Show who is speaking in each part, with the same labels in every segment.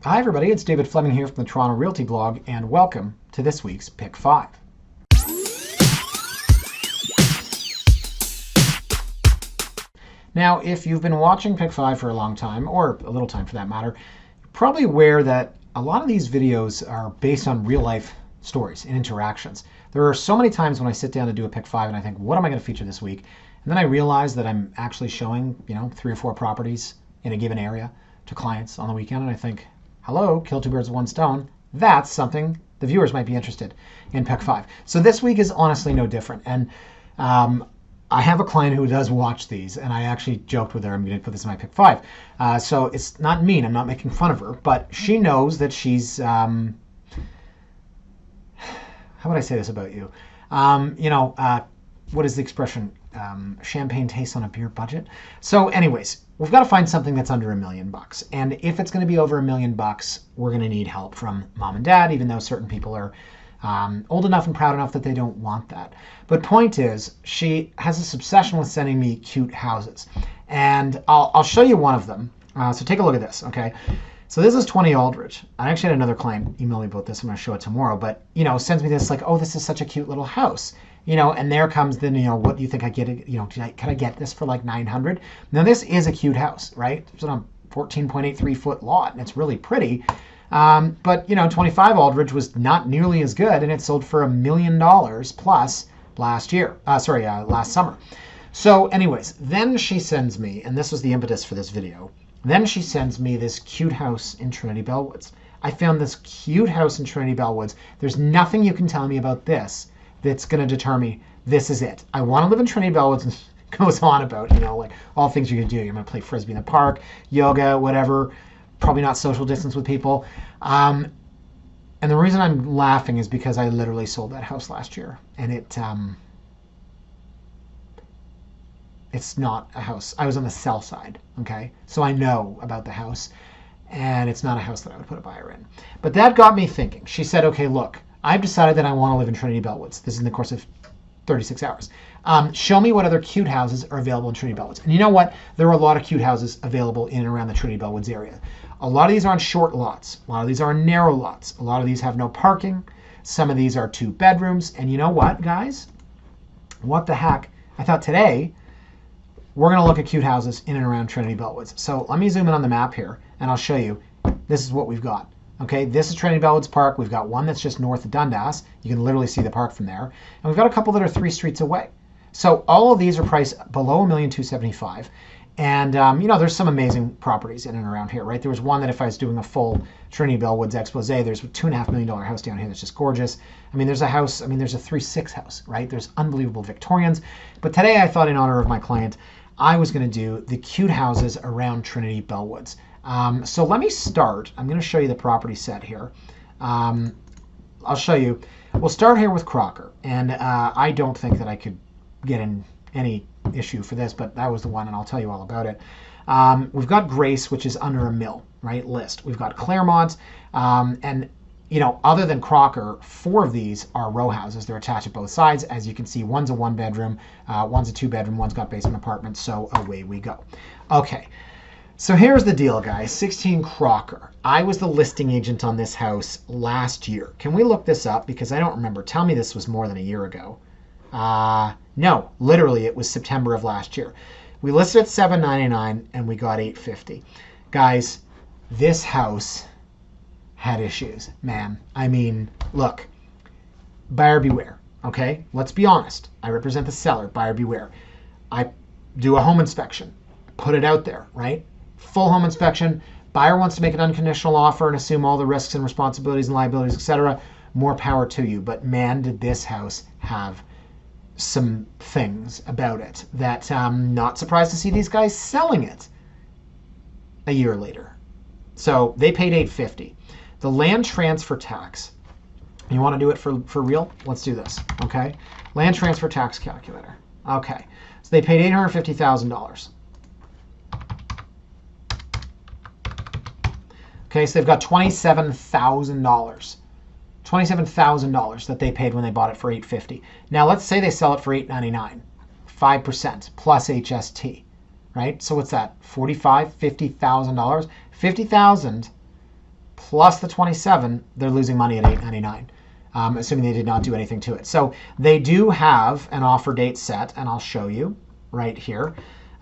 Speaker 1: Hi everybody, it's David Fleming here from the Toronto Realty blog, and welcome to this week's Pick 5. Now, if you've been watching Pick 5 for a long time, or a little time for that matter, you're probably aware that a lot of these videos are based on real life stories and interactions. There are so many times when I sit down to do a Pick 5 and I think, what am I going to feature this week? And then I realize that I'm actually showing, 3 or 4 properties in a given area to clients on the weekend, and I think, hello, kill 2 birds with 1 stone. That's something the viewers might be interested in Pick 5. So this week is honestly no different. And I have a client who does watch these, and I actually joked with her, I'm going to put this in my Pick 5. So it's not mean, I'm not making fun of her, but she knows that she's, how would I say this about you? What is the expression? Champagne tastes on a beer budget. So anyways, we've got to find something that's under $1 million. And if it's going to be over $1 million, we're going to need help from mom and dad, even though certain people are old enough and proud enough that they don't want that. But point is, she has this obsession with sending me cute houses. And I'll show you one of them. So take a look at this, okay? So this is 20 Aldridge. I actually had another client email me about this. I'm going to show it tomorrow. But, sends me this like, oh, this is such a cute little house. And there comes the, what do you think I get? Can I get this for like 900? Now this is a cute house, right? It's on a 14.83 foot lot, and it's really pretty. But 25 Aldridge was not nearly as good, and it sold for $1 million plus last summer. So anyways, then she sends me, and this was the impetus for this video. Then she sends me this cute house in Trinity Bellwoods. I found this cute house in Trinity Bellwoods. There's nothing you can tell me about this that's going to deter me. This is it. I want to live in Trinity Bellwoods, and goes on about, like all things you're going to do. You're going to play Frisbee in the park, yoga, whatever. Probably not social distance with people. And the reason I'm laughing is because I literally sold that house last year. And it's not a house. I was on the sell side, okay? So I know about the house. And it's not a house that I would put a buyer in. But that got me thinking. She said, okay, look, I've decided that I want to live in Trinity Bellwoods. This is in the course of 36 hours. Show me what other cute houses are available in Trinity Bellwoods. And you know what? There are a lot of cute houses available in and around the Trinity Bellwoods area. A lot of these are on short lots. A lot of these are on narrow lots. A lot of these have no parking. Some of these are 2 bedrooms. And you know what, guys? What the heck? I thought today we're going to look at cute houses in and around Trinity Bellwoods. So let me zoom in on the map here, and I'll show you. This is what we've got. Okay, this is Trinity Bellwoods Park. We've got one that's just north of Dundas. You can literally see the park from there. And we've got a couple that are 3 streets away. So all of these are priced below $1,275,000. And, there's some amazing properties in and around here, right? There was one that if I was doing a full Trinity Bellwoods expose, there's a $2.5 million house down here that's just gorgeous. There's a house, there's a 3.6 house, right? There's unbelievable Victorians. But today I thought in honor of my client, I was going to do the cute houses around Trinity Bellwoods. So let me start. I'm going to show you the property set here. I'll show you. We'll start here with Crocker. And I don't think that I could get in any issue for this, but that was the one, and I'll tell you all about it. We've got Grace, which is under $1 million, right, list. We've got Claremont, and other than Crocker, 4 of these are row houses. They're attached at both sides. As you can see, one's a 1-bedroom, one's a 2-bedroom, one's got basement apartments, so away we go. Okay, so here's the deal, guys. 16 Crocker. I was the listing agent on this house last year. Can we look this up? Because I don't remember. Tell me this was more than a year ago. No, literally it was September of last year. We listed at $799 and we got $850. Guys, this house had issues, man. Look, buyer beware, okay? Let's be honest. I represent the seller, buyer beware. I do a home inspection, put it out there, right? Full home inspection. Buyer wants to make an unconditional offer and assume all the risks and responsibilities and liabilities, etc. More power to you. But man, did this house have some things about it that I'm not surprised to see these guys selling it a year later. So they paid $850. The land transfer tax, you want to do it for real? Let's do this, okay? Land transfer tax calculator. Okay, so they paid $850,000. Okay, so they've got $27,000. $27,000 that they paid when they bought it for $850. Now let's say they sell it for $899, 5% plus HST, right? So what's that? $45,000, $50,000, $50,000 plus the 27, they're losing money at $899, assuming they did not do anything to it. So they do have an offer date set, and I'll show you right here.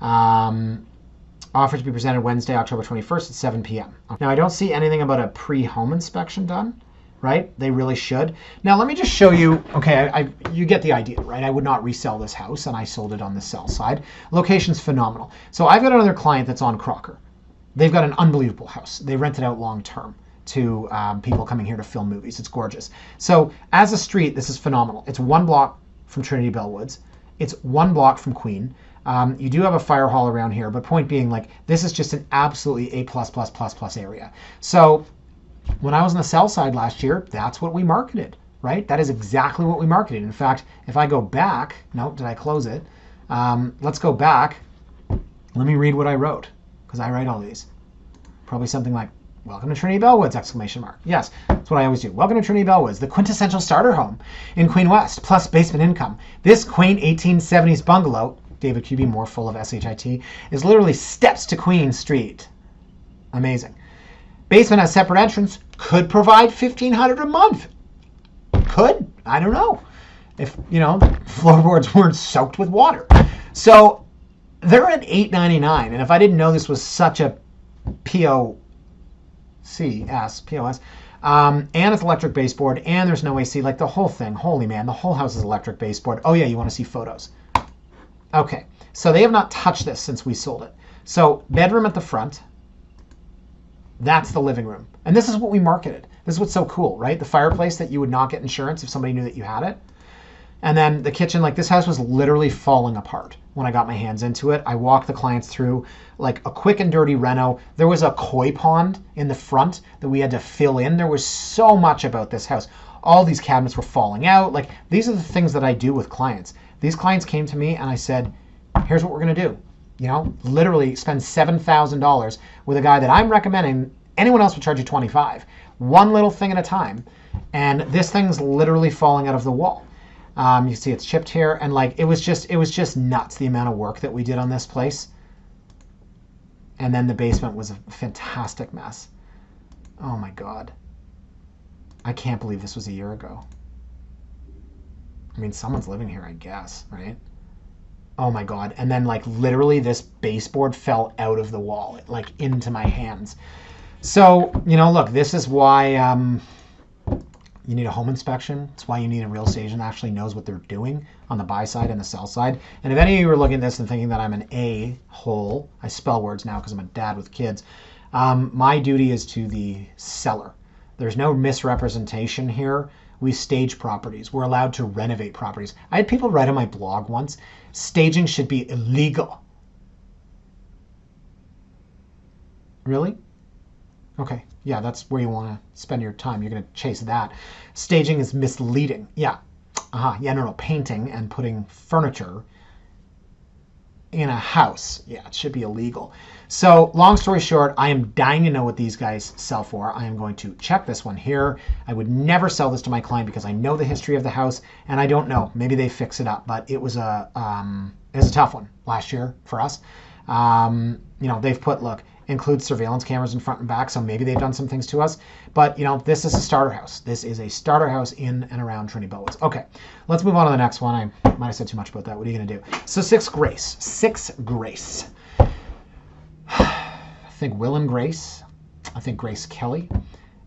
Speaker 1: Offer to be presented Wednesday, October 21st at 7 p.m. Now, I don't see anything about a pre-home inspection done, right? They really should. Now, let me just show you. Okay, you get the idea, right? I would not resell this house, and I sold it on the sell side. Location's phenomenal. So I've got another client that's on Crocker. They've got an unbelievable house. They rent it out long term to people coming here to film movies. It's gorgeous. So as a street, this is phenomenal. It's 1 block from Trinity Bellwoods. It's 1 block from Queen. You do have a fire hall around here, but point being, like, this is just an absolutely A++++ area. So when I was on the sell side last year, that's what we marketed, right? That is exactly what we marketed. In fact, if I go back, no, did I close it? Let's go back. Let me read what I wrote, because I write all these. Probably something like, welcome to Trinity Bellwoods, exclamation mark. Yes, that's what I always do. Welcome to Trinity Bellwoods, the quintessential starter home in Queen West, plus basement income. This quaint 1870s bungalow, David QB, more full of SHIT, is literally steps to Queen Street. Amazing. Basement has separate entrance, could provide $1,500 a month. Could, I don't know. If, floorboards weren't soaked with water. So they're at $899, and if I didn't know this was such a POS, and it's electric baseboard, and there's no AC, like the whole thing, holy man, the whole house is electric baseboard. Oh yeah, you want to see photos. Okay, so they have not touched this since we sold it. So bedroom at the front, that's the living room. And this is what we marketed. This is what's so cool, right? The fireplace that you would not get insurance if somebody knew that you had it. And then the kitchen, like this house was literally falling apart when I got my hands into it. I walked the clients through like a quick and dirty reno. There was a koi pond in the front that we had to fill in. There was so much about this house. All these cabinets were falling out. Like, these are the things that I do with clients. These clients came to me and I said, here's what we're going to do. Literally spend $7,000 with a guy that I'm recommending. Anyone else would charge you $25. One little thing at a time. And this thing's literally falling out of the wall. You see it's chipped here, and like it was just nuts, the amount of work that we did on this place. And then the basement was a fantastic mess. Oh my God. I can't believe this was a year ago. I mean, someone's living here, I guess, right? Oh my God. And then like literally this baseboard fell out of the wall, like into my hands. So, look, this is why you need a home inspection. It's why you need a real estate agent that actually knows what they're doing on the buy side and the sell side. And if any of you are looking at this and thinking that I'm an a-hole, I spell words now because I'm a dad with kids, my duty is to the seller. There's no misrepresentation here. We stage properties. We're allowed to renovate properties. I had people write on my blog once, staging should be illegal. Really? Okay, yeah, that's where you want to spend your time. You're going to chase that. Staging is misleading. Yeah, no, painting and putting furniture in a house. Yeah, it should be illegal. So long story short, I am dying to know what these guys sell for. I am going to check this one here. I would never sell this to my client because I know the history of the house, and I don't know. Maybe they fix it up, but it was a tough one last year for us. They've put, look, includes surveillance cameras in front and back, so maybe they've done some things to us. But, this is a starter house. This is a starter house in and around Trinity Bellwoods. Okay, let's move on to the next one. I might have said too much about that. What are you going to do? So 6 Grace. 6 Grace. I think Will and Grace. I think Grace Kelly.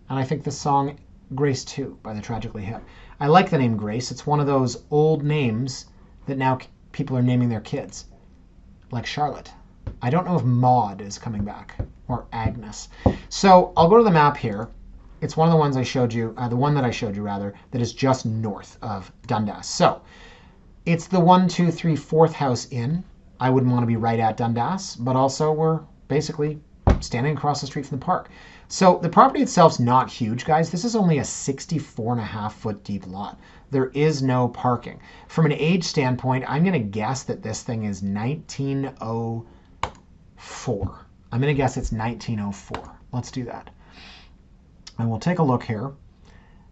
Speaker 1: And I think the song Grace 2 by the Tragically Hip. I like the name Grace. It's one of those old names that now people are naming their kids, like Charlotte. I don't know if Maud is coming back or Agnes. So I'll go to the map here. It's one of the ones I showed you, the one that I showed you rather, that is just north of Dundas. So it's the 1, 2, 3, 4th house in. I wouldn't want to be right at Dundas, but also we're basically standing across the street from the park. So the property itself's not huge, guys. This is only a 64.5-foot deep lot. There is no parking. From an age standpoint, I'm going to guess that this thing is 1904. I'm going to guess it's 1904. Let's do that. And we'll take a look here.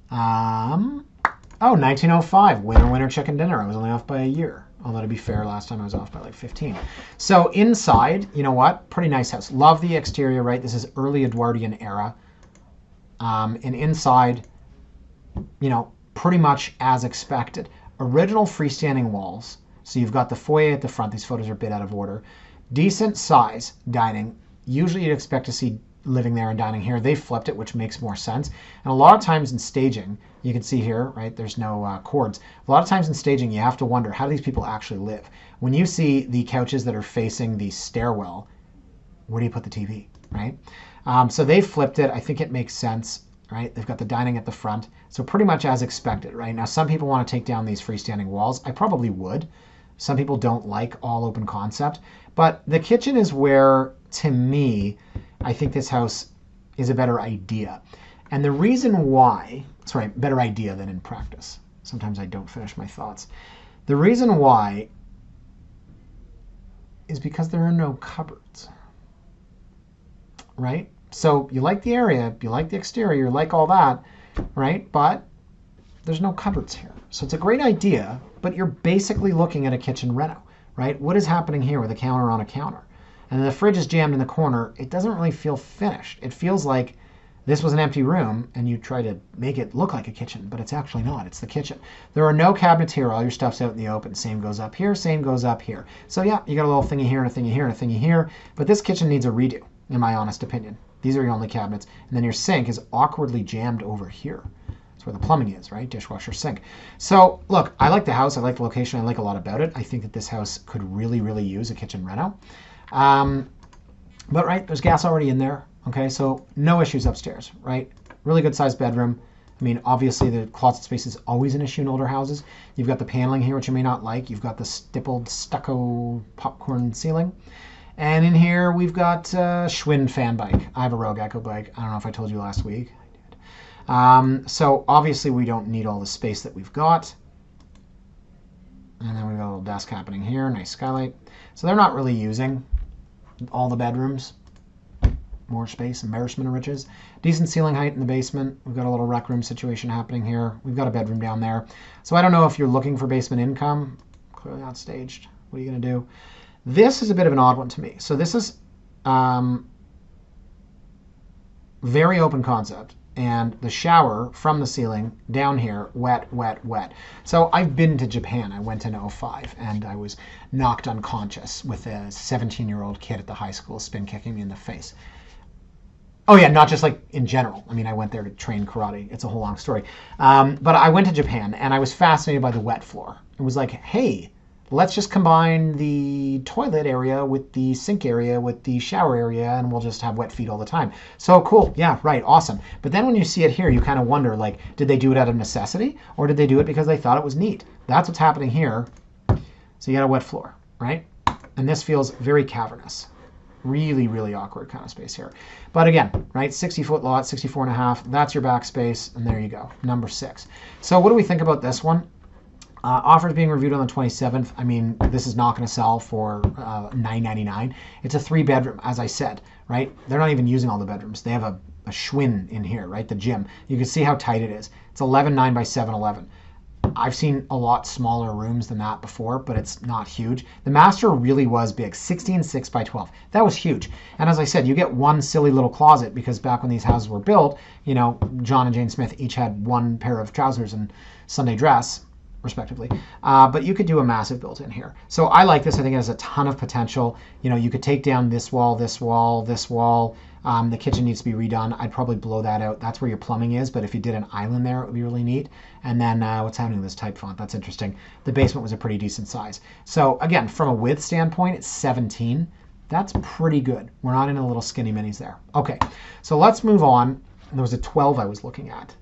Speaker 1: 1905. Winner, winner, chicken dinner. I was only off by a year. Although, to be fair, last time I was off by like 15. So inside, you know what? Pretty nice house. Love the exterior, right? This is early Edwardian era. And inside, pretty much as expected. Original freestanding walls. So you've got the foyer at the front. These photos are a bit out of order. Decent size dining. Usually you'd expect to see living there and dining here. They flipped it, which makes more sense. And a lot of times in staging, you can see here, right, there's no cords. A lot of times in staging, you have to wonder, how do these people actually live? When you see the couches that are facing the stairwell, where do you put the TV, right? So they flipped it. I think it makes sense, right? They've got the dining at the front. So pretty much as expected, right? Now, some people want to take down these freestanding walls. I probably would. Some people don't like all open concept. But the kitchen is where, to me, I think this house is a better idea. And the reason why, sorry, better idea than in practice. Sometimes I don't finish my thoughts. The reason why is because there are no cupboards, right? So you like the area, you like the exterior, you like all that, right? But there's no cupboards here. So it's a great idea, but you're basically looking at a kitchen reno, right? What is happening here with a counter on a counter? And the fridge is jammed in the corner. It doesn't really feel finished. It feels like this was an empty room and you try to make it look like a kitchen, but it's actually not. It's the kitchen. There are no cabinets here. All your stuff's out in the open. Same goes up here, same goes up here. So yeah, you got a little thingy here and a thingy here and a thingy here, but this kitchen needs a redo, in my honest opinion. These are your only cabinets. And then your sink is awkwardly jammed over here. That's where the plumbing is, right? Dishwasher, sink. So look, I like the house. I like the location. I like a lot about it. I think that this house could really, really use a kitchen reno. But right, there's gas already in there. Okay, so no issues upstairs, right? Really good sized bedroom. I mean, obviously the closet space is always an issue in older houses. You've got the paneling here, which you may not like. You've got the stippled stucco popcorn ceiling. And in here, we've got Schwinn fan bike. I have a Rogue Echo bike. I don't know if I told you last week. I did. So obviously we don't need all the space that we've got. And then we've got a little desk happening here, nice skylight. So they're not really using all the bedrooms. More space, embarrassment of riches. Decent ceiling height in the basement. We've got a little rec room situation happening here. We've got a bedroom down there. So I don't know if you're looking for basement income. Clearly not staged. What are you going to do? This is a bit of an odd one to me. So this is very open concept. And the shower from the ceiling down here, wet, wet, wet. So I've been to Japan. I went in '05 and I was knocked unconscious with a 17-year-old kid at the high school spin kicking me in the face. Oh yeah, not just like in general. I mean, I went there to train karate. It's a whole long story. But I went to Japan and I was fascinated by the wet floor. It was like, hey, let's just combine the toilet area with the sink area with the shower area and we'll just have wet feet all the time. So cool. Yeah, right. Awesome. But then when you see it here, you kind of wonder, like, did they do it out of necessity or did they do it because they thought it was neat? That's what's happening here. So you got a wet floor, right? And this feels very cavernous. Really, really awkward kind of space here. But again, right, 60-foot lot, 64 and a half. That's your backspace. And there you go. Number 6. So what do we think about this one? Offers being reviewed on the 27th. I mean, this is not going to sell for $9.99. It's a 3-bedroom, as I said, right? They're not even using all the bedrooms. They have a Schwinn in here, right? The gym. You can see how tight it is. It's 11.9 by 7.11. I've seen a lot smaller rooms than that before, but it's not huge. The master really was big, 16.6 by 12. That was huge. And as I said, you get one silly little closet because back when these houses were built, John and Jane Smith each had one pair of trousers and Sunday dress, respectively. But you could do a massive built-in here. So I like this. I think it has a ton of potential. You could take down this wall, this wall, this wall. The kitchen needs to be redone. I'd probably blow that out. That's where your plumbing is, but if you did an island there, it would be really neat. And then what's happening with this type font? That's interesting. The basement was a pretty decent size. So again, from a width standpoint, it's 17. That's pretty good. We're not in a little skinny minis there. Okay, so let's move on. There was a 12 I was looking at.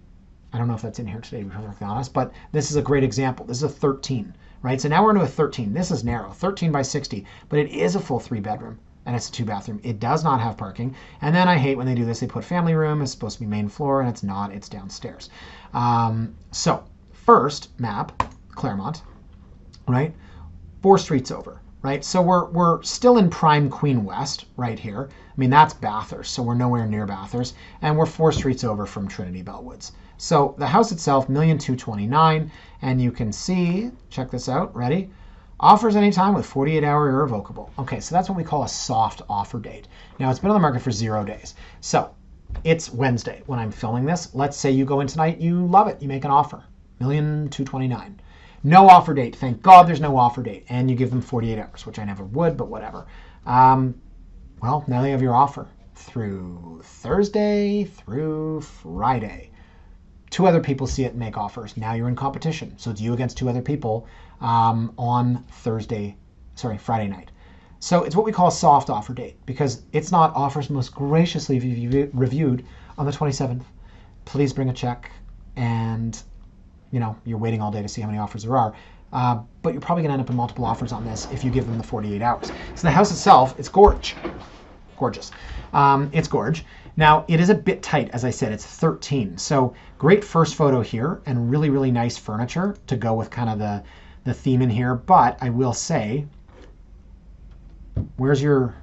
Speaker 1: I don't know if that's in here today, to be perfectly honest, but this is a great example. This is a 13, right? So now we're into a 13. This is narrow, 13 by 60, but it is a full 3-bedroom. And it's a 2-bathroom. It does not have parking. And then I hate when they do this. They put family room. It's supposed to be main floor, and it's not. It's downstairs. So first map, Claremont, right? 4 streets over, right? So we're still in prime Queen West right here. I mean, that's Bathurst, so we're nowhere near Bathurst. And we're 4 streets over from Trinity Bellwoods. So the house itself, $1,229,000. And you can see, check this out, ready? Offers anytime with 48-hour irrevocable. Okay, so that's what we call a soft offer date. Now, it's been on the market for 0 days. So it's Wednesday when I'm filming this. Let's say you go in tonight, you love it, you make an offer, $1,229,000. No offer date. Thank God there's no offer date. And you give them 48 hours, which I never would, but whatever. Well, now they have your offer through Thursday, through Friday. 2 other people see it and make offers. Now you're in competition. So it's you against 2 other people on Friday night. So it's what we call a soft offer date because it's not offers most graciously reviewed on the 27th. Please bring a check, and you're waiting all day to see how many offers there are. But you're probably going to end up in multiple offers on this if you give them the 48 hours. So the house itself, it's gorgeous. It's gorge. Now, it is a bit tight, as I said. It's 13. So great first photo here and really, really nice furniture to go with kind of the theme in here. But I will say, where's your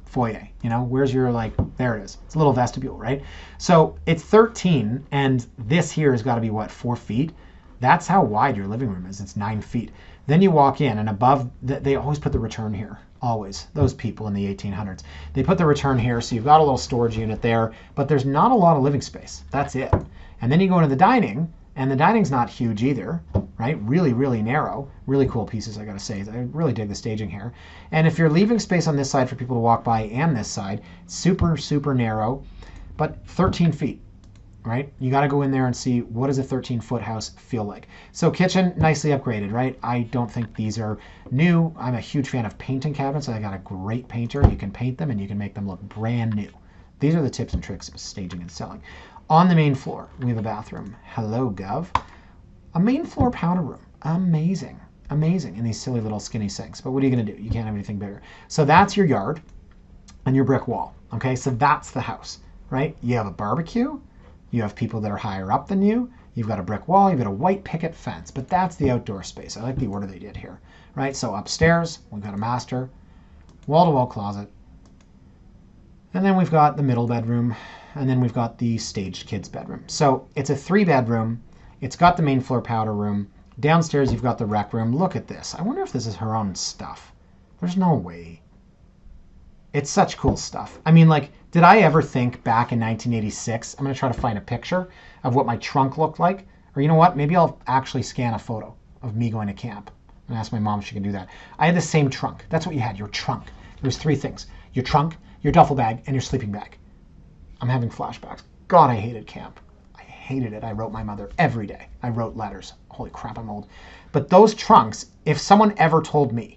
Speaker 1: foyer? Where's your, there it is. It's a little vestibule, right? So it's 13, and this here has got to be, 4 feet? That's how wide your living room is. It's 9 feet. Then you walk in, and above, they always put the return here. Always. Those people in the 1800s. They put the return here, so you've got a little storage unit there, but there's not a lot of living space. That's it. And then you go into the dining, and the dining's not huge either, right? Really, really narrow. Really cool pieces, I gotta say. I really dig the staging here. And if you're leaving space on this side for people to walk by and this side, super, super narrow, but 13 feet. Right? You got to go in there and see what does a 13-foot house feel like. So kitchen, nicely upgraded, right? I don't think these are new. I'm a huge fan of painting cabinets. I got a great painter. You can paint them and you can make them look brand new. These are the tips and tricks of staging and selling. On the main floor, we have a bathroom. Hello, Gov. A main floor powder room. Amazing. Amazing in these silly little skinny sinks. But what are you going to do? You can't have anything bigger. So that's your yard and your brick wall. Okay, so that's the house, right? You have a barbecue. You have people that are higher up than you. You've got a brick wall. You've got a white picket fence. But that's the outdoor space. I like the order they did here. Right? So upstairs, we've got a master, wall-to-wall closet. And then we've got the middle bedroom. And then we've got the staged kids' bedroom. So it's a 3-bedroom. It's got the main floor powder room. Downstairs, you've got the rec room. Look at this. I wonder if this is her own stuff. There's no way. It's such cool stuff. I mean, did I ever think back in 1986, I'm going to try to find a picture of what my trunk looked like? Or you know what? Maybe I'll actually scan a photo of me going to camp and ask my mom if she can do that. I had the same trunk. That's what you had, your trunk. There was 3 things. Your trunk, your duffel bag, and your sleeping bag. I'm having flashbacks. God, I hated camp. I hated it. I wrote my mother every day. I wrote letters. Holy crap, I'm old. But those trunks, if someone ever told me,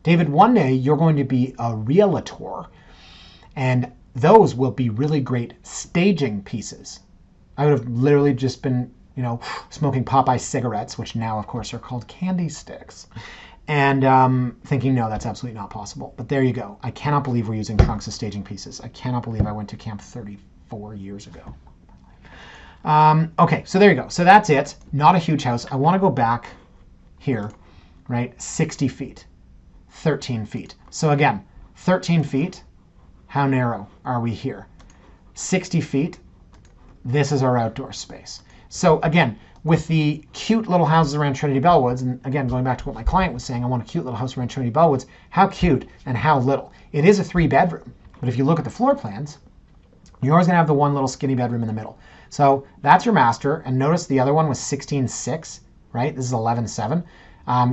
Speaker 1: David, one day you're going to be a realtor, and those will be really great staging pieces. I would have literally just been, smoking Popeye cigarettes, which now, of course, are called candy sticks, and thinking, no, that's absolutely not possible. But there you go. I cannot believe we're using trunks as staging pieces. I cannot believe I went to camp 34 years ago. Okay, so there you go. So that's it. Not a huge house. I want to go back here, right? 60 feet. 13 feet. So again, 13 feet, how narrow are we here? 60 feet, this is our outdoor space. So again, with the cute little houses around Trinity Bellwoods, and again, going back to what my client was saying, I want a cute little house around Trinity Bellwoods, how cute and how little. It is a 3-bedroom, but if you look at the floor plans, you're always going to have the one little skinny bedroom in the middle. So that's your master, and notice the other one was 16.6, right? This is 11.7.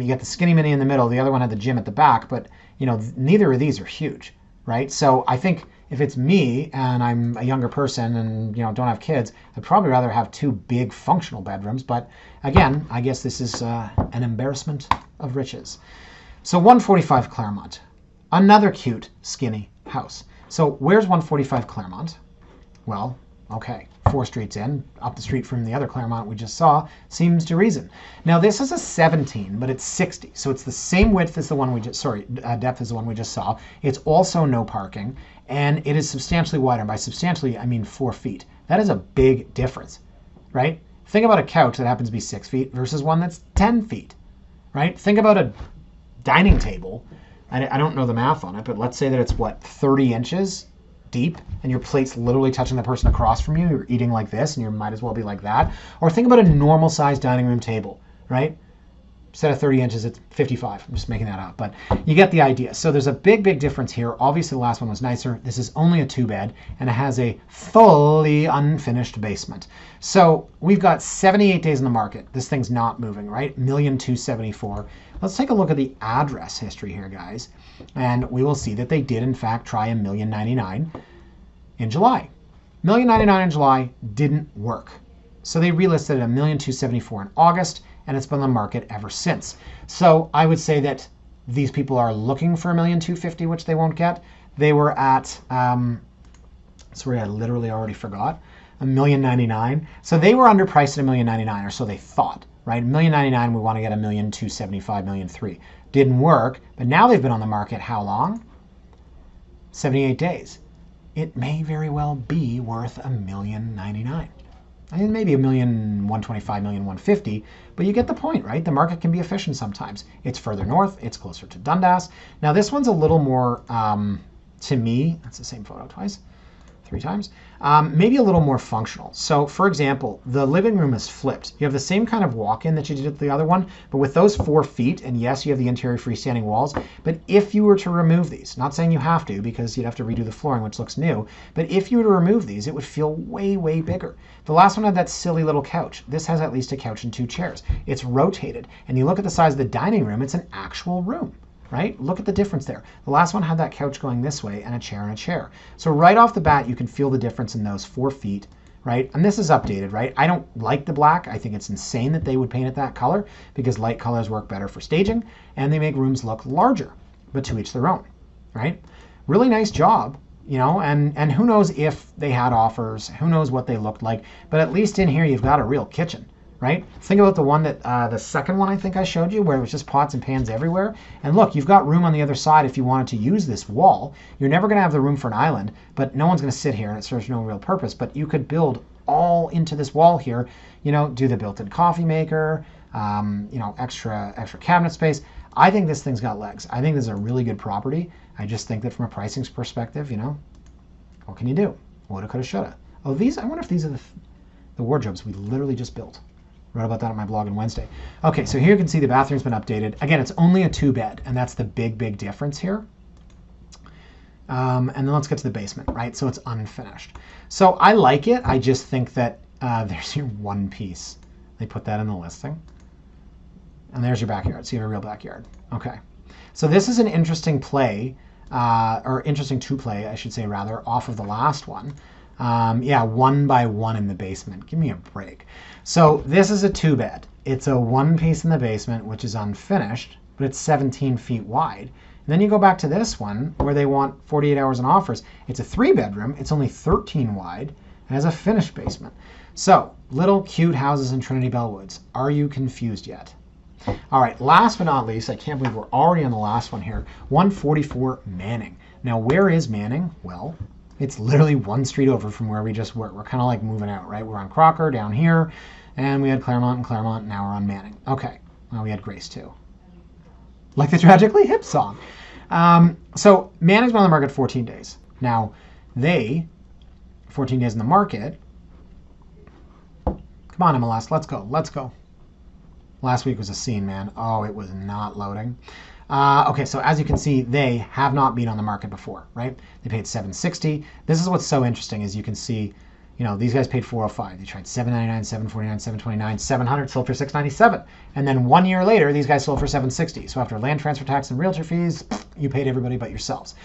Speaker 1: You got the skinny mini in the middle. The other one had the gym at the back, but neither of these are huge, right? So I think if it's me and I'm a younger person and don't have kids, I'd probably rather have 2 big functional bedrooms. But again, I guess this is an embarrassment of riches. So 145 Claremont, another cute skinny house. So where's 145 Claremont? Well, okay, 4 streets in, up the street from the other Claremont we just saw, seems to reason. Now this is a 17, but it's 60, so it's the same width as the one we just, depth as the one we just saw. It's also no parking, and it is substantially wider. By substantially, I mean 4 feet. That is a big difference, right? Think about a couch that happens to be 6 feet versus one that's 10 feet, right? Think about a dining table. I don't know the math on it, but let's say that it's, 30 inches deep, and your plate's literally touching the person across from you. You're eating like this, and you might as well be like that. Or think about a normal-sized dining room table, right? Instead of 30 inches, it's 55. I'm just making that up, but you get the idea. So there's a big, big difference here. Obviously, the last one was nicer. This is only a 2-bed, and it has a fully unfinished basement. So we've got 78 days in the market. This thing's not moving, right? 1,274,000. Let's take a look at the address history here, guys, and we will see that they did, in fact, try $1,099,000 in July. $1,099,000 in July didn't work. So they relisted at $1,274,000 in August, and it's been on the market ever since. So I would say that these people are looking for $1,250,000, which they won't get. They were at, sorry, I literally already forgot, $1,099,000. So they were underpriced at $1,099,000, or so they thought, right? $1,099,000, we want to get $1,275,000, $1,300,000. Didn't work, but now they've been on the market how long? 78 days. It may very well be worth $1,099,000. I mean, maybe $1,125,000, $1,150,000, but you get the point, right? The market can be efficient sometimes. It's further north. It's closer to Dundas. Now, this one's a little more, to me, that's the same photo twice, 3 times, maybe a little more functional. So, for example, the living room is flipped. You have the same kind of walk-in that you did at the other one, but with those 4 feet, and yes, you have the interior freestanding walls, but if you were to remove these, not saying you have to because you'd have to redo the flooring, which looks new, but if you were to remove these, it would feel way, way bigger. The last one had that silly little couch. This has at least a couch and 2 chairs. It's rotated, and you look at the size of the dining room, it's an actual room. Right? Look at the difference there. The last one had that couch going this way and a chair and a chair. So right off the bat, you can feel the difference in those 4 feet, right? And this is updated, right? I don't like the black. I think it's insane that they would paint it that color because light colors work better for staging and they make rooms look larger, but to each their own, right? Really nice job, you know, and who knows if they had offers, who knows what they looked like, but at least in here, you've got a real kitchen. Right? Think about the one that, the second one I think I showed you where it was just pots and pans everywhere. And look, you've got room on the other side if you wanted to use this wall. You're never going to have the room for an island, but no one's going to sit here and it serves no real purpose. But you could build all into this wall here, you know, do the built-in coffee maker, you know, extra cabinet space. I think this thing's got legs. I think this is a really good property. I just think that from a pricing perspective, you know, what can you do? Woulda, coulda, shoulda. Oh, these, I wonder if these are the wardrobes we literally just built. Wrote about that on my blog on Wednesday. Okay, so here you can see the bathroom's been updated. Again, it's only a 2-bed, and that's the big, big difference here. And then let's get to the basement, right? So it's unfinished. So I like it. I just think that there's your one piece. They put that in the listing. And there's your backyard. So you have a real backyard. Okay. So this is an interesting play, or interesting to play, I should say, rather, off of the last one. Yeah, 1 by 1 in the basement. Give me a break. So this is a 2-bed. It's a 1 piece in the basement, which is unfinished, but it's 17 feet wide. And then you go back to this one where they want 48 hours in offers. It's a 3-bedroom. It's only 13 wide and has a finished basement. So little cute houses in Trinity Bellwoods. Are you confused yet? All right, last but not least, I can't believe we're already on the last one here. 144 Manning. Now, where is Manning? Well, it's literally 1 street over from where we just were. We're kind of like moving out, right? We're on Crocker down here, and we had Claremont and Claremont, now we're on Manning. Okay, well, we had Grace too. Like the Tragically Hip song. So Manning's been on the market 14 days. Now, 14 days in the market. Come on, MLS, let's go, let's go. Last week was a scene, man. Oh, it was not loading. Okay, so as you can see, they have not been on the market before, right? They paid $760. This is what's so interesting is you can see, you know, these guys paid $405. They tried $799, $749, $729, $700, sold for $697. And then 1 year later, these guys sold for $760. So after land transfer tax and realtor fees, you paid everybody but yourselves.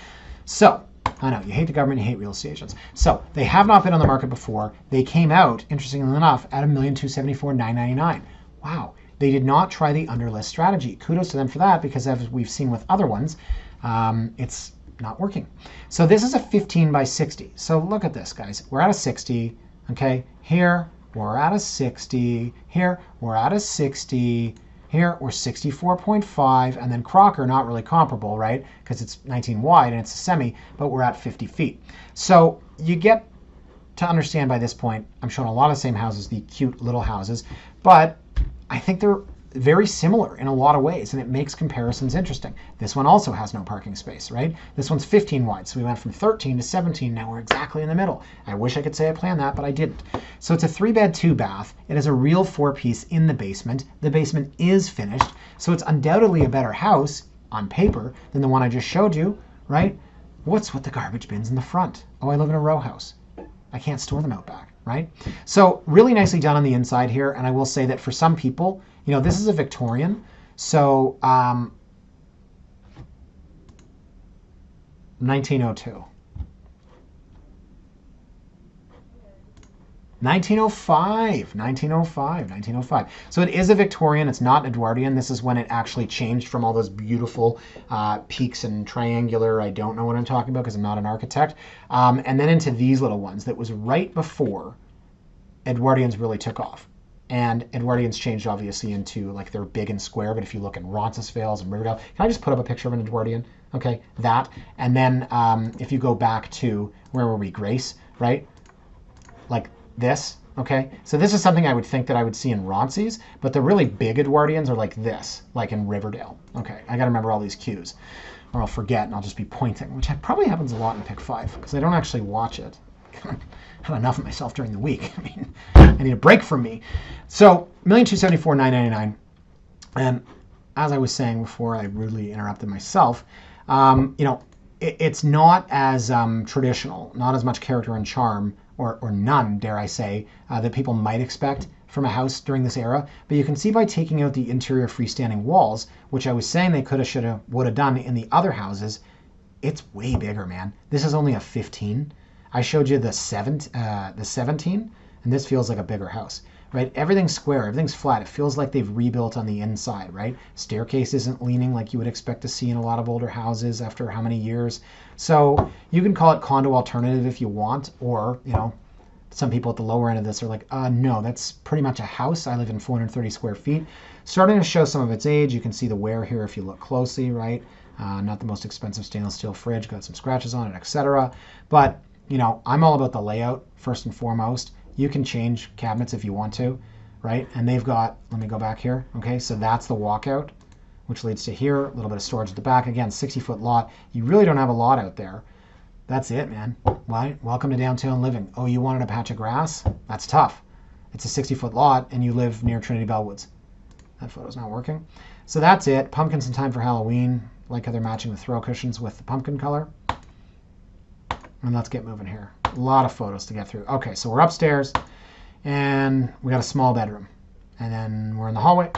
Speaker 1: So I know, you hate the government, you hate real estate agents. So they have not been on the market before. They came out, interestingly enough, at $1,274,999. Wow. They did not try the underlist strategy. Kudos to them for that because as we've seen with other ones, it's not working. So this is a 15 by 60. So look at this, guys. We're at a 60, okay? Here, we're at a 60. Here, we're at a 60. Here, we're 64.5. And then Crocker, not really comparable, right? Because it's 19 wide and it's a semi, but we're at 50 feet. So you get to understand by this point, I'm showing a lot of the same houses, the cute little houses, but I think they're very similar in a lot of ways, and it makes comparisons interesting. This one also has no parking space, right? This one's 15 wide, so we went from 13 to 17. Now we're exactly in the middle. I wish I could say I planned that, but I didn't. So it's a 3-bed, 2-bath. It has a real 4-piece in the basement. The basement is finished, so it's undoubtedly a better house on paper than the one I just showed you, right? What's with the garbage bins in the front? Oh, I live in a row house. I can't store them out back, right? So really nicely done on the inside here, and I will say that for some people, you know, this is a Victorian, so 1902. 1905. So it is a Victorian. It's not Edwardian. This is when it actually changed from all those beautiful peaks and triangular. I don't know what I'm talking about because I'm not an architect. And then into these little ones that was right before Edwardians really took off. And Edwardians changed obviously into like they're big and square. But if you look in Roncesvalles and Riverdale, can I just put up a picture of an Edwardian? Okay, that. And then if you go back to, where were we? Grace, right? Like this, okay? So this is something I would think that I would see in Ronces, but the really big Edwardians are like this, like in Riverdale. Okay, I gotta remember all these cues, or I'll forget and I'll just be pointing, which probably happens a lot in Pick 5, because I don't actually watch it. I have enough of myself during the week. I mean, I need a break from me. So, $1,274,999. And as I was saying before I rudely interrupted myself, you know, it's not as traditional, not as much character and charm, or none, dare I say, that people might expect from a house during this era. But you can see by taking out the interior freestanding walls, which I was saying they coulda, shoulda, woulda done in the other houses, it's way bigger, man. This is only a 15. I showed you the 17, and this feels like a bigger house, right? Everything's square, everything's flat. It feels like they've rebuilt on the inside, right? Staircase isn't leaning like you would expect to see in a lot of older houses after how many years. So you can call it condo alternative if you want, or, you know, some people at the lower end of this are like, no, that's pretty much a house. I live in 430 square feet. Starting to show some of its age. You can see the wear here if you look closely, right? Not the most expensive stainless steel fridge, got some scratches on it, etc. But, you know, I'm all about the layout first and foremost. You can change cabinets if you want to, right? And they've got, let me go back here. Okay, so that's the walkout, which leads to here, a little bit of storage at the back. Again, 60-foot lot. You really don't have a lot out there. That's it, man. Why? Welcome to downtown living. Oh, you wanted a patch of grass? That's tough. It's a 60-foot lot, and you live near Trinity Bellwoods. That photo's not working. So that's it. Pumpkins in time for Halloween. Like how they're matching the throw cushions with the pumpkin color. And let's get moving here. A lot of photos to get through. Okay, so we're upstairs, and we got a small bedroom. And then we're in the hallway.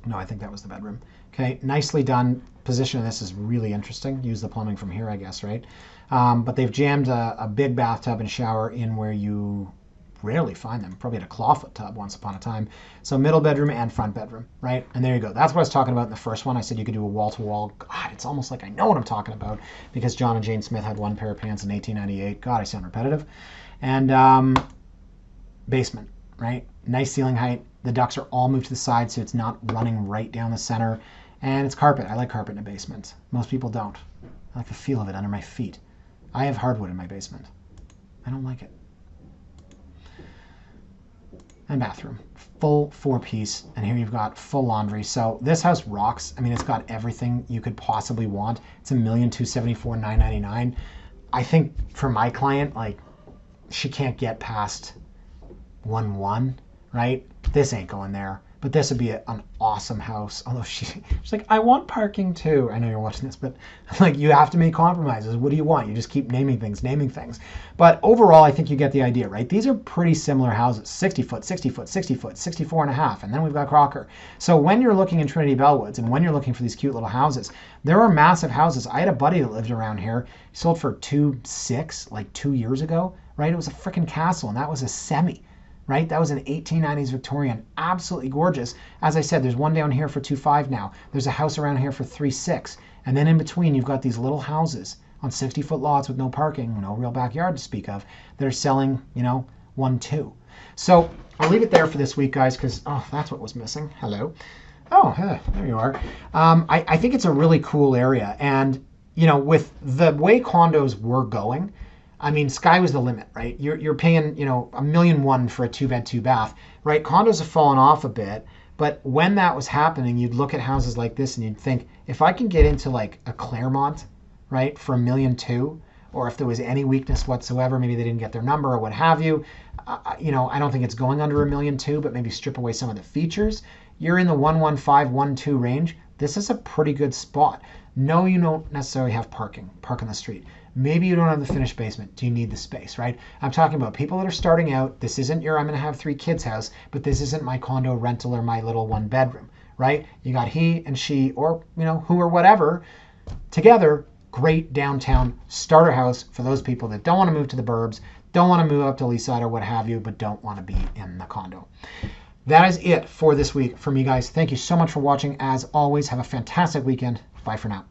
Speaker 1: No, I think that was the bedroom. Okay, nicely done. Position of this is really interesting. Use the plumbing from here, I guess, right? But they've jammed a big bathtub and shower in where you rarely find them. Probably at a clawfoot tub once upon a time. So middle bedroom and front bedroom, right? And there you go. That's what I was talking about in the first one. I said you could do a wall-to-wall. God, it's almost like I know what I'm talking about because John and Jane Smith had one pair of pants in 1898. God, I sound repetitive. And basement, right? Nice ceiling height. The ducts are all moved to the side so it's not running right down the center. And it's carpet. I like carpet in a basement. Most people don't. I like the feel of it under my feet. I have hardwood in my basement. I don't like it. And bathroom. Full 4-piece. And here you've got full laundry. So this house rocks. I mean, it's got everything you could possibly want. It's $1,274,999. I think for my client, like, she can't get past 1.1, right? This ain't going there. But this would be an awesome house. Although she's like, I want parking too. I know you're watching this, but like you have to make compromises. What do you want? You just keep naming things. But overall, I think you get the idea, right? These are pretty similar houses. 60 foot, 60 foot, 60 foot, 64 and a half. And then we've got Crocker. So when you're looking in Trinity Bellwoods and when you're looking for these cute little houses, there are massive houses. I had a buddy that lived around here. He sold for $2.6 like 2 years ago, right? It was a freaking castle and that was a semi. Right? That was an 1890s Victorian, absolutely gorgeous. As I said, there's one down here for $2.5 now. There's a house around here for $3.6. And then in between, you've got these little houses on 60-foot lots with no parking, no real backyard to speak of, that are selling, you know, 1.2. So I'll leave it there for this week, guys, because, oh, that's what was missing. Hello. Oh, there you are. I think it's a really cool area. And, you know, with the way condos were going, I mean, sky was the limit, right? You're paying, you know, $1.1 million for a 2-bed, 2-bath, right? Condos have fallen off a bit, But when that was happening, you'd look at houses like this and you'd think, if I can get into like a Claremont, right, for $1.2 million, or if there was any weakness whatsoever, maybe they didn't get their number or what have you, I don't think it's going under $1.2 million, but maybe strip away some of the features. You're in the 115, 1.2 range. This is a pretty good spot. No, you don't necessarily have park on the street. Maybe you don't have the finished basement. Do you need the space, right? I'm talking about people that are starting out. This isn't your I'm going to have 3 kids house, but this isn't my condo rental or my little 1 bedroom, right? You got he and she or, who or whatever together. Great downtown starter house for those people that don't want to move to the burbs, don't want to move up to Leaside or what have you, but don't want to be in the condo. That is it for this week from me, guys. Thank you so much for watching. As always, have a fantastic weekend. Bye for now.